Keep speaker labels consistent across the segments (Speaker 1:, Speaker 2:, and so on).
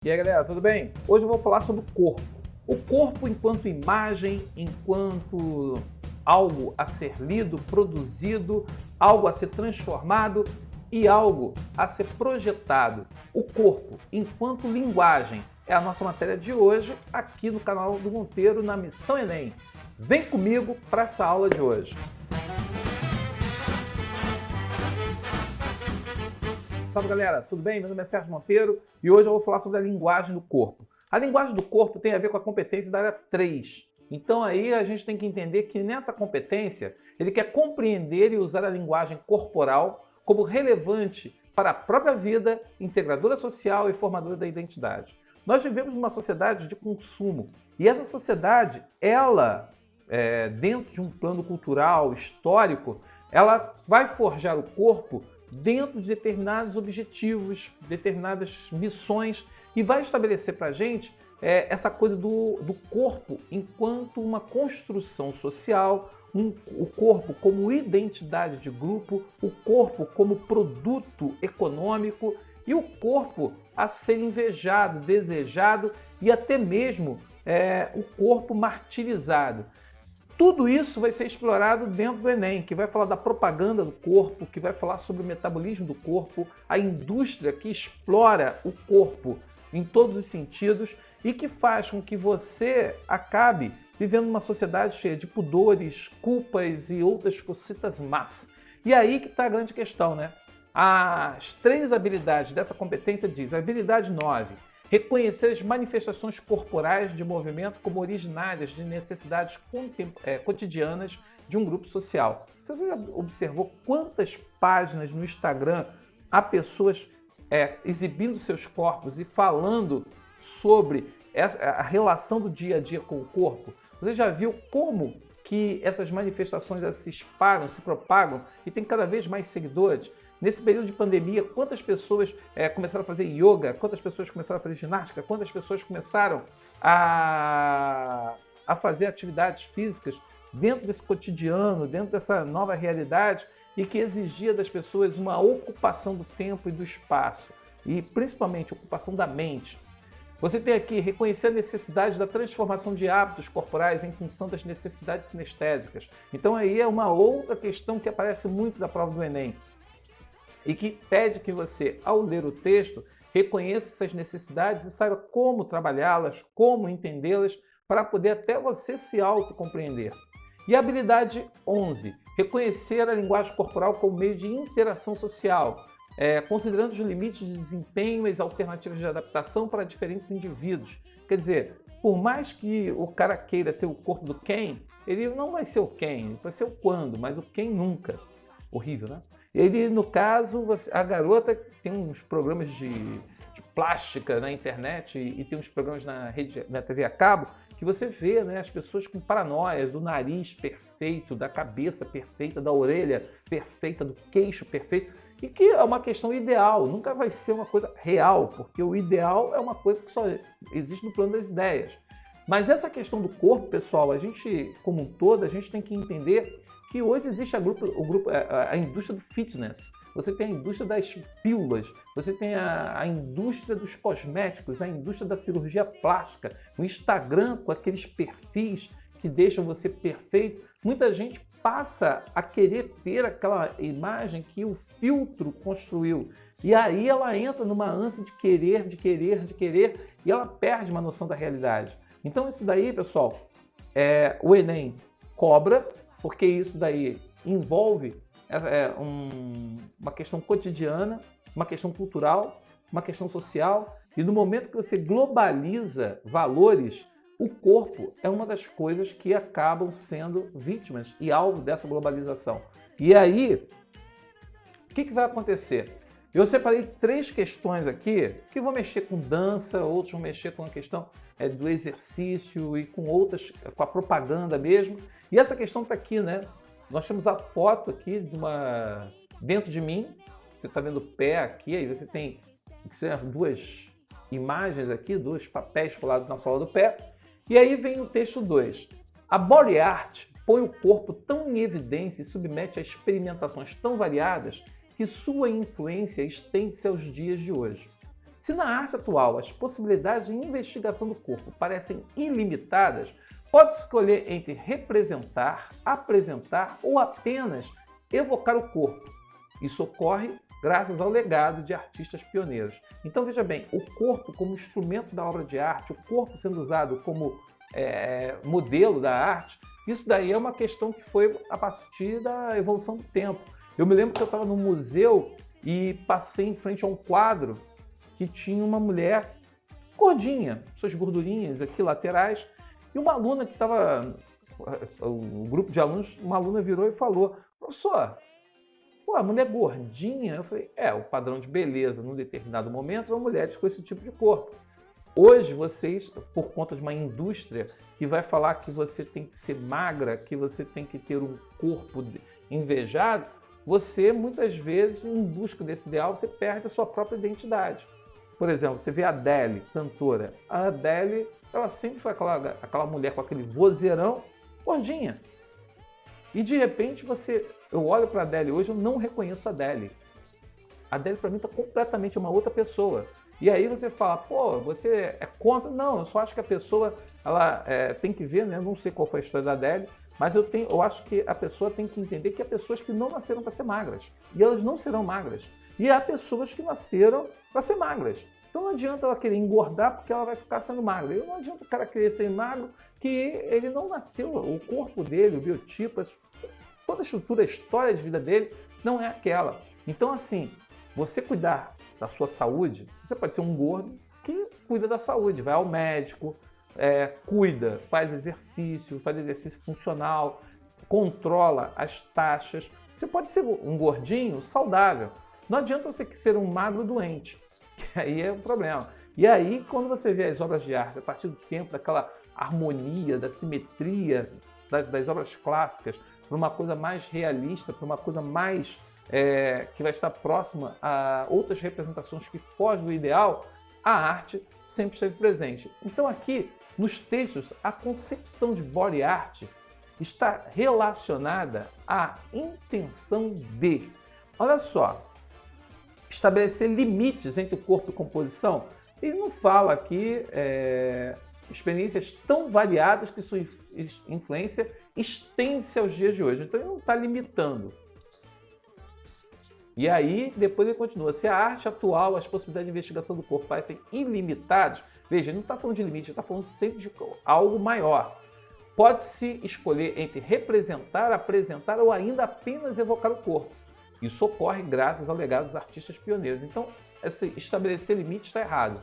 Speaker 1: E aí galera, tudo bem? Hoje eu vou falar sobre o corpo. O corpo enquanto imagem, enquanto algo a ser lido, produzido, algo a ser transformado e algo a ser projetado. O corpo enquanto linguagem é a nossa matéria de hoje aqui no canal do Monteiro na Missão Enem. Vem comigo para essa aula de hoje. Salve galera, tudo bem? Meu nome é Sérgio Monteiro e hoje eu vou falar sobre a linguagem do corpo. A linguagem do corpo tem a ver com a competência da área 3. Então aí a gente tem que entender que nessa competência ele quer compreender e usar a linguagem corporal como relevante para a própria vida, integradora social e formadora da identidade. Nós vivemos numa sociedade de consumo e essa sociedade, ela, dentro de um plano cultural, histórico, ela vai forjar o corpo dentro de determinados objetivos, determinadas missões e vai estabelecer para a gente essa coisa do corpo enquanto uma construção social, o corpo como identidade de grupo, o corpo como produto econômico e o corpo a ser invejado, desejado e até mesmo o corpo martirizado. Tudo isso vai ser explorado dentro do Enem, que vai falar da propaganda do corpo, que vai falar sobre o metabolismo do corpo, a indústria que explora o corpo em todos os sentidos e que faz com que você acabe vivendo numa sociedade cheia de pudores, culpas e outras cositas más. E aí que está a grande questão, né? As 3 habilidades dessa competência diz, a habilidade 9, reconhecer as manifestações corporais de movimento como originárias de necessidades cotidianas de um grupo social. Você já observou quantas páginas no Instagram há pessoas exibindo seus corpos e falando sobre a relação do dia a dia com o corpo? Você já viu como que essas manifestações se espalham, se propagam e tem cada vez mais seguidores? Nesse período de pandemia, quantas pessoas começaram a fazer yoga, quantas pessoas começaram a fazer ginástica, quantas pessoas começaram a fazer atividades físicas dentro desse cotidiano, dentro dessa nova realidade e que exigia das pessoas uma ocupação do tempo e do espaço e principalmente ocupação da mente. Você tem aqui reconhecer a necessidade da transformação de hábitos corporais em função das necessidades sinestésicas. Então aí é uma outra questão que aparece muito na prova do Enem e que pede que você, ao ler o texto, reconheça essas necessidades e saiba como trabalhá-las, como entendê-las, para poder até você se autocompreender. E a habilidade 11, reconhecer a linguagem corporal como meio de interação social, considerando os limites de desempenho e as alternativas de adaptação para diferentes indivíduos. Quer dizer, por mais que o cara queira ter o corpo do Ken, ele não vai ser o Ken, ele vai ser o quando, mas o Ken nunca. Horrível, né? Ele, no caso, a garota tem uns programas de plástica na internet e tem uns programas na TV a cabo que você vê, né, as pessoas com paranoias do nariz perfeito, da cabeça perfeita, da orelha perfeita, do queixo perfeito, e que é uma questão ideal, nunca vai ser uma coisa real, porque o ideal é uma coisa que só existe no plano das ideias. Mas essa questão do corpo, pessoal, a gente, como um todo, a gente tem que entender que hoje existe a indústria do fitness, você tem a indústria das pílulas, você tem a indústria dos cosméticos, a indústria da cirurgia plástica, o Instagram com aqueles perfis que deixam você perfeito. Muita gente passa a querer ter aquela imagem que o filtro construiu. E aí ela entra numa ânsia de querer, e ela perde uma noção da realidade. Então isso daí, pessoal, o Enem cobra, porque isso daí envolve uma questão cotidiana, uma questão cultural, uma questão social, e no momento que você globaliza valores, o corpo é uma das coisas que acabam sendo vítimas e alvo dessa globalização. E aí, o que vai acontecer? Eu separei 3 questões aqui que vão mexer com dança, outros vão mexer com a questão do exercício e com outras, com a propaganda mesmo. E essa questão está aqui, né? Nós temos a foto aqui dentro de mim. Você está vendo o pé aqui, aí você tem 2 imagens aqui, 2 papéis colados na sola do pé. E aí vem o texto 2. A body art põe o corpo tão em evidência e submete a experimentações tão variadas que sua influência estende-se aos dias de hoje. Se na arte atual as possibilidades de investigação do corpo parecem ilimitadas, pode-se escolher entre representar, apresentar ou apenas evocar o corpo. Isso ocorre graças ao legado de artistas pioneiros. Então veja bem, o corpo como instrumento da obra de arte, o corpo sendo usado como modelo da arte, isso daí é uma questão que foi a partir da evolução do tempo. Eu me lembro que eu estava no museu e passei em frente a um quadro que tinha uma mulher gordinha, suas gordurinhas aqui laterais, e uma aluna que estava, o grupo de alunos, uma aluna virou e falou: professor, pô, a mulher gordinha? Eu falei, o padrão de beleza num determinado momento são mulheres com esse tipo de corpo. Hoje vocês, por conta de uma indústria que vai falar que você tem que ser magra, que você tem que ter um corpo invejado, você muitas vezes, em busca desse ideal, você perde a sua própria identidade. Por exemplo, você vê a Adele, cantora. A Adele, ela sempre foi aquela mulher com aquele vozeirão, gordinha. E de repente eu olho para a Adele hoje, eu não reconheço a Adele. A Adele para mim está completamente uma outra pessoa. E aí você fala, pô, você é contra? Não, eu só acho que a pessoa ela tem que ver, né? Eu não sei qual foi a história da Adele, mas eu acho que a pessoa tem que entender que há pessoas que não nasceram para ser magras. E elas não serão magras. E há pessoas que nasceram para ser magras. Então não adianta ela querer engordar porque ela vai ficar sendo magra. E não adianta o cara querer ser magro que ele não nasceu, o corpo dele, o biotipo, toda a estrutura, a história de vida dele não é aquela. Então assim, você cuidar da sua saúde, você pode ser um gordo que cuida da saúde, vai ao médico, cuida, faz exercício funcional, controla as taxas. Você pode ser um gordinho saudável. Não adianta você ser um magro doente, que aí é um problema. E aí, quando você vê as obras de arte, a partir do tempo, daquela harmonia, da simetria das obras clássicas, para uma coisa mais realista, para uma coisa mais que vai estar próxima a outras representações que fogem do ideal, a arte sempre esteve presente. Então aqui, nos textos, a concepção de body art está relacionada à intenção de, olha só, estabelecer limites entre o corpo e composição. Ele não fala aqui experiências tão variadas que sua influência estende-se aos dias de hoje. Então ele não está limitando. E aí, depois ele continua. Se a arte atual, as possibilidades de investigação do corpo parecem ilimitadas, veja, ele não está falando de limite, ele está falando sempre de algo maior. Pode-se escolher entre representar, apresentar ou ainda apenas evocar o corpo. Isso ocorre graças ao legado dos artistas pioneiros. Então, esse estabelecer limite está errado.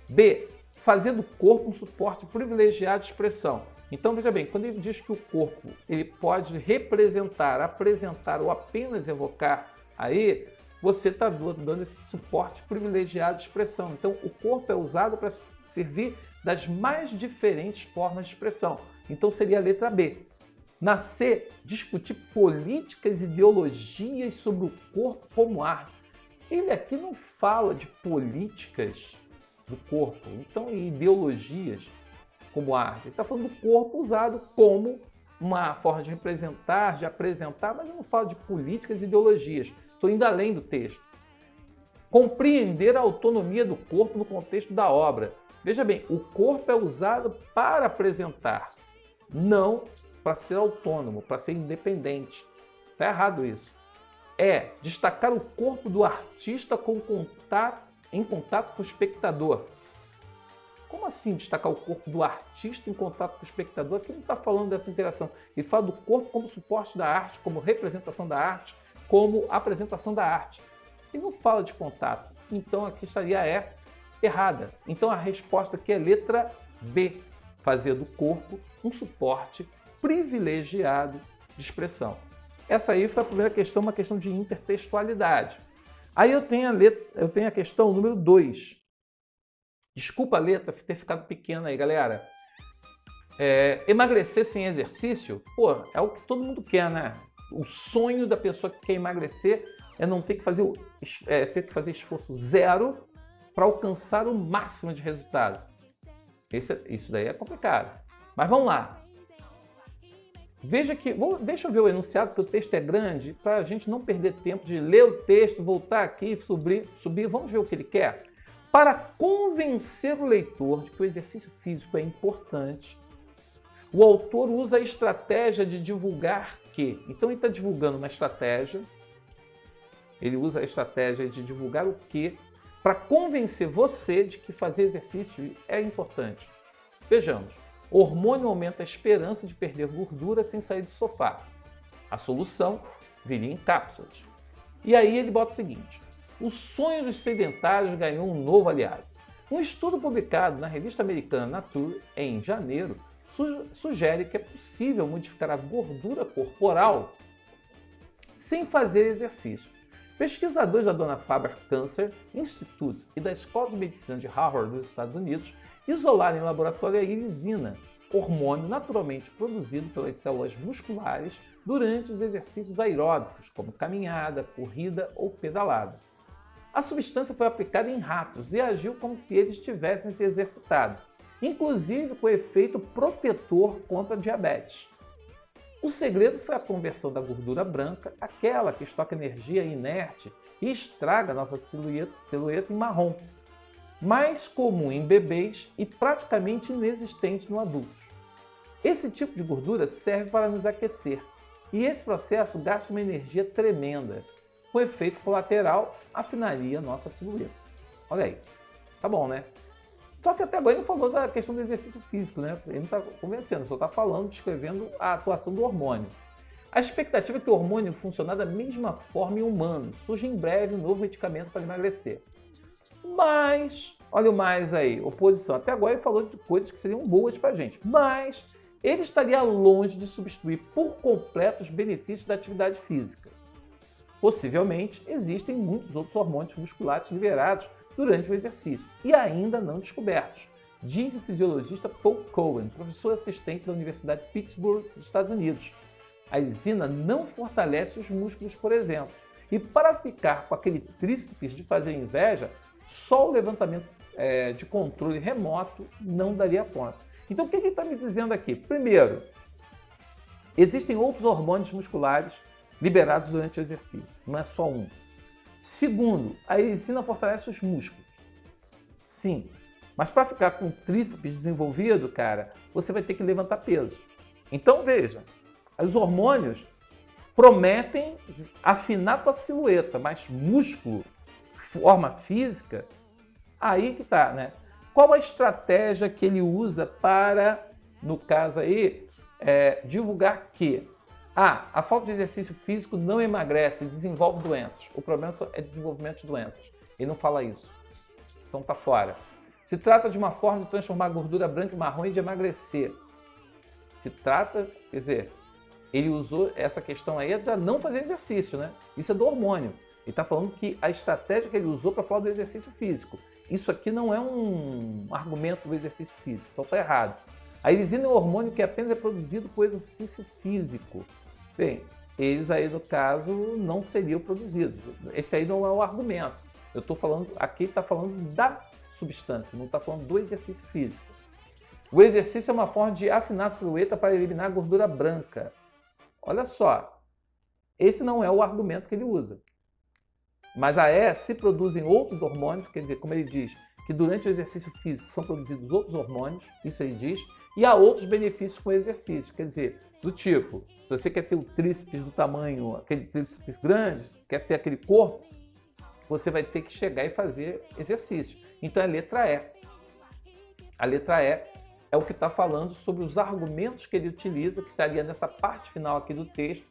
Speaker 1: B. Fazer do corpo um suporte privilegiado de expressão. Então, veja bem, quando ele diz que o corpo ele pode representar, apresentar ou apenas evocar, aí você está dando esse suporte privilegiado de expressão. Então, o corpo é usado para servir das mais diferentes formas de expressão. Então, seria a letra B. Na C, discutir políticas e ideologias sobre o corpo como arte. Ele aqui não fala de políticas do corpo, então ideologias como arte. Ele está falando do corpo usado como uma forma de representar, de apresentar, mas eu não falo de políticas e ideologias. Estou indo além do texto. Compreender a autonomia do corpo no contexto da obra. Veja bem, o corpo é usado para apresentar, não para ser autônomo, para ser independente. Está errado isso. Destacar o corpo do artista em contato com o espectador. Como assim destacar o corpo do artista em contato com o espectador? Aqui não está falando dessa interação. Ele fala do corpo como suporte da arte, como representação da arte, como apresentação da arte. Ele não fala de contato. Então aqui estaria errada. Então a resposta aqui é letra B. Fazer do corpo um suporte privilegiado de expressão. Essa aí foi a primeira questão, uma questão de intertextualidade. Aí eu tenho a questão número 2. Desculpa a letra ter ficado pequena aí, galera. Emagrecer sem exercício, pô, é o que todo mundo quer, né? O sonho da pessoa que quer emagrecer é não ter que fazer, esforço zero para alcançar o máximo de resultado. Isso daí é complicado. Mas vamos lá. Veja que, deixa eu ver o enunciado, porque o texto é grande, para a gente não perder tempo de ler o texto, voltar aqui, subir. Vamos ver o que ele quer? Para convencer o leitor de que o exercício físico é importante, o autor usa a estratégia de divulgar que. Então ele está divulgando uma estratégia, ele usa a estratégia de divulgar o que para convencer você de que fazer exercício é importante. Vejamos, o hormônio aumenta a esperança de perder gordura sem sair do sofá. A solução viria em cápsulas. E aí ele bota o seguinte: o sonho dos sedentários ganhou um novo aliado. Um estudo publicado na revista americana Nature em janeiro sugere que é possível modificar a gordura corporal sem fazer exercício. Pesquisadores da Dana-Farber Cancer Institute e da Escola de Medicina de Harvard dos Estados Unidos isolaram em laboratório a irisina, hormônio naturalmente produzido pelas células musculares durante os exercícios aeróbicos, como caminhada, corrida ou pedalada. A substância foi aplicada em ratos e agiu como se eles tivessem se exercitado, inclusive com efeito protetor contra a diabetes. O segredo foi a conversão da gordura branca, aquela que estoca energia inerte e estraga nossa silhueta em marrom, mais comum em bebês e praticamente inexistente no adulto. Esse tipo de gordura serve para nos aquecer, e esse processo gasta uma energia tremenda. Com efeito colateral, afinaria nossa silhueta. Olha aí, tá bom, né? Só que até agora ele não falou da questão do exercício físico, né? Ele não está convencendo, só está falando, descrevendo a atuação do hormônio. A expectativa é que o hormônio funcione da mesma forma em humanos. Surge em breve um novo medicamento para emagrecer. Mas, olha o mais aí, oposição. Até agora ele falou de coisas que seriam boas para a gente, mas ele estaria longe de substituir por completo os benefícios da atividade física. Possivelmente, existem muitos outros hormônios musculares liberados durante o exercício e ainda não descobertos, diz o fisiologista Paul Cohen, professor assistente da Universidade de Pittsburgh, dos Estados Unidos. A irisina não fortalece os músculos, por exemplo, e para ficar com aquele tríceps de fazer inveja, só o levantamento de controle remoto não daria conta. Então, o que ele está me dizendo aqui? Primeiro, existem outros hormônios musculares liberados durante o exercício, não é só um. Segundo, a irisina fortalece os músculos. Sim, mas para ficar com o tríceps desenvolvido, cara, você vai ter que levantar peso. Então, veja, os hormônios prometem afinar a tua silhueta, mas músculo, forma física, aí que tá, né? Qual a estratégia que ele usa para, no caso aí, divulgar que a falta de exercício físico não emagrece, desenvolve doenças. O problema é desenvolvimento de doenças. Ele não fala isso. Então tá fora. Se trata de uma forma de transformar a gordura branca e marrom e de emagrecer. Se trata, quer dizer, ele usou essa questão aí para não fazer exercício, né? Isso é do hormônio. Ele está falando que a estratégia que ele usou para falar do exercício físico. Isso aqui não é um argumento do exercício físico, então está errado. A irisina é um hormônio que apenas é produzido por exercício físico. Bem, eles aí no caso não seriam produzidos. Esse aí não é o argumento. Eu estou falando, aqui está falando da substância, não está falando do exercício físico. O exercício é uma forma de afinar a silhueta para eliminar a gordura branca. Olha só, esse não é o argumento que ele usa. Mas se produzem outros hormônios, quer dizer, como ele diz, que durante o exercício físico são produzidos outros hormônios, isso ele diz, e há outros benefícios com o exercício, quer dizer, do tipo, se você quer ter o tríceps do tamanho, aquele tríceps grande, quer ter aquele corpo, você vai ter que chegar e fazer exercício. Então é a letra E. A letra E é o que está falando sobre os argumentos que ele utiliza, que estaria nessa parte final aqui do texto,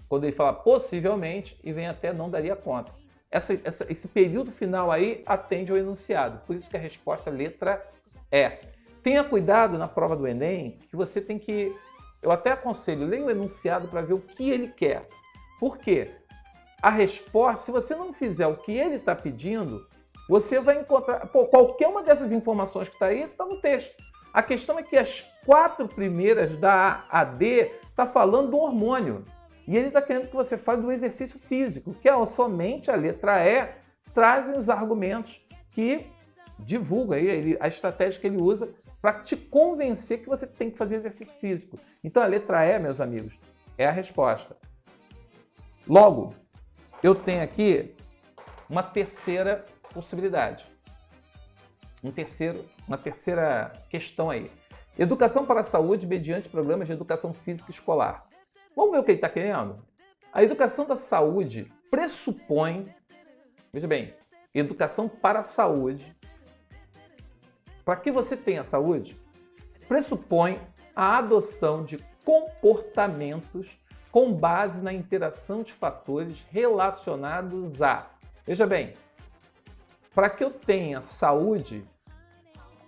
Speaker 1: quando ele fala possivelmente e vem até não daria conta. Esse período final aí atende ao enunciado, por isso que a resposta é letra E. Tenha cuidado na prova do Enem, que você tem que... Eu até aconselho, leia o enunciado para ver o que ele quer. Por quê? A resposta, se você não fizer o que ele está pedindo, você vai encontrar... qualquer uma dessas informações que está aí, está no texto. A questão é que as 4 primeiras da A a D está falando do hormônio. E ele está querendo que você fale do exercício físico, que é somente a letra E, trazem os argumentos que divulga aí, a estratégia que ele usa para te convencer que você tem que fazer exercício físico. Então a letra E, meus amigos, é a resposta. Logo, eu tenho aqui uma terceira possibilidade. uma terceira questão aí. Educação para a saúde mediante programas de educação física escolar. Vamos ver o que ele está querendo? A educação da saúde pressupõe, veja bem, educação para a saúde. Para que você tenha saúde, pressupõe a adoção de comportamentos com base na interação de fatores relacionados a... Veja bem, para que eu tenha saúde,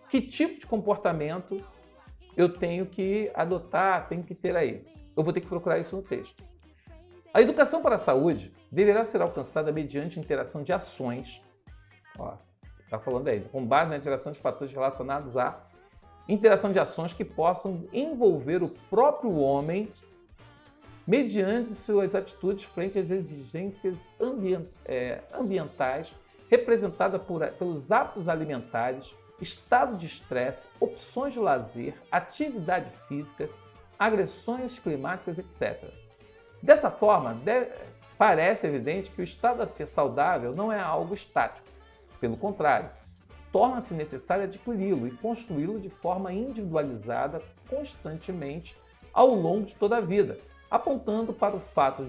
Speaker 1: que tipo de comportamento eu tenho que adotar, tenho que ter aí? Eu vou ter que procurar isso no texto. A educação para a saúde deverá ser alcançada mediante interação de ações, está falando aí, com base na interação de fatores relacionados à interação de ações que possam envolver o próprio homem mediante suas atitudes frente às exigências ambientais representadas pelos hábitos alimentares, estado de estresse, opções de lazer, atividade física, agressões climáticas, etc. Dessa forma, parece evidente que o estado a ser saudável não é algo estático. Pelo contrário, torna-se necessário adquiri-lo e construí-lo de forma individualizada constantemente ao longo de toda a vida, apontando para o fato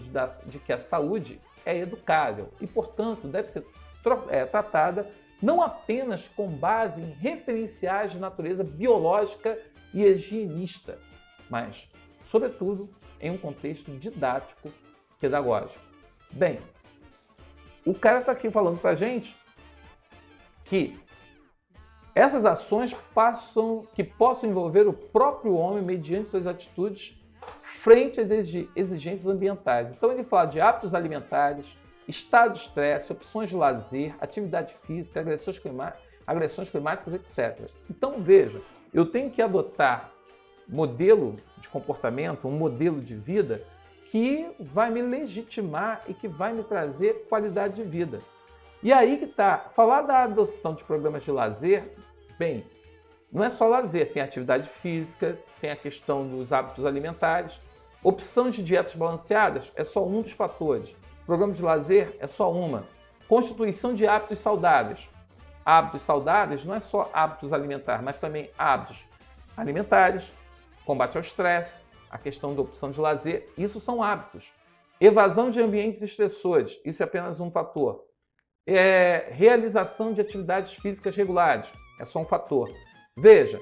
Speaker 1: de que a saúde é educável e, portanto, deve ser tratada não apenas com base em referenciais de natureza biológica e higienista, mas, sobretudo, em um contexto didático, pedagógico. Bem, o cara está aqui falando para a gente que essas ações que possam envolver o próprio homem mediante suas atitudes frente às exigências ambientais. Então ele fala de hábitos alimentares, estado de estresse, opções de lazer, atividade física, agressões climáticas, etc. Então veja, eu tenho que adotar modelo de comportamento, um modelo de vida que vai me legitimar e que vai me trazer qualidade de vida. E aí que está, falar da adoção de programas de lazer, bem, não é só lazer, tem atividade física, tem a questão dos hábitos alimentares, opção de dietas balanceadas é só um dos fatores, programa de lazer é só uma, constituição de hábitos saudáveis. Hábitos saudáveis não é só hábitos alimentares, mas também hábitos alimentares, combate ao estresse, a questão da opção de lazer, isso são hábitos. Evasão de ambientes estressores, isso é apenas um fator. Realização de atividades físicas regulares, é só um fator. Veja,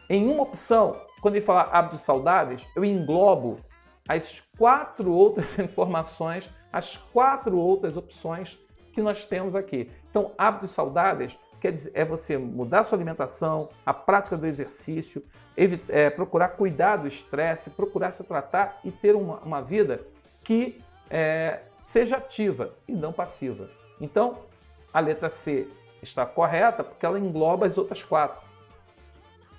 Speaker 1: em uma opção, quando ele falar hábitos saudáveis, eu englobo as 4 outras informações, as 4 outras opções que nós temos aqui. Então, hábitos saudáveis quer dizer, é você mudar a sua alimentação, a prática do exercício, procurar cuidar do estresse, procurar se tratar e ter uma vida que seja ativa e não passiva. Então, a letra C está correta porque ela engloba as outras 4.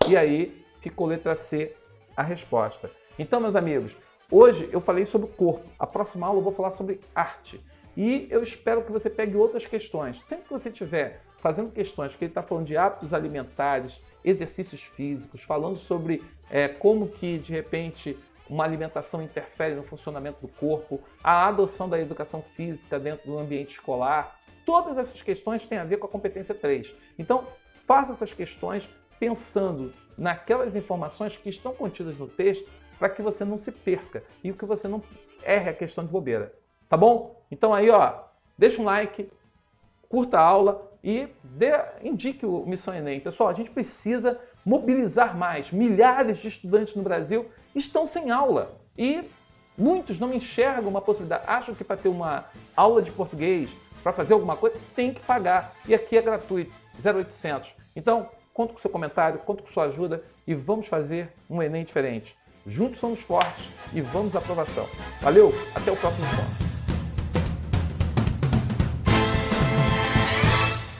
Speaker 1: E aí ficou letra C a resposta. Então, meus amigos, hoje eu falei sobre o corpo. A próxima aula eu vou falar sobre arte. E eu espero que você pegue outras questões. Sempre que você estiver fazendo questões que ele está falando de hábitos alimentares, exercícios físicos, falando sobre como que, de repente, uma alimentação interfere no funcionamento do corpo, a adoção da educação física dentro do ambiente escolar, todas essas questões têm a ver com a competência 3. Então, faça essas questões pensando naquelas informações que estão contidas no texto para que você não se perca e que você não erre a questão de bobeira. Tá bom? Então aí, deixa um like, curta a aula e indique o Missão Enem. Pessoal, a gente precisa mobilizar mais. Milhares de estudantes no Brasil estão sem aula e muitos não enxergam uma possibilidade. Acham que para ter uma aula de português, para fazer alguma coisa, tem que pagar. E aqui é gratuito, 0800. Então, conto com seu comentário, conto com sua ajuda e vamos fazer um Enem diferente. Juntos somos fortes e vamos à aprovação. Valeu, até o próximo encontro.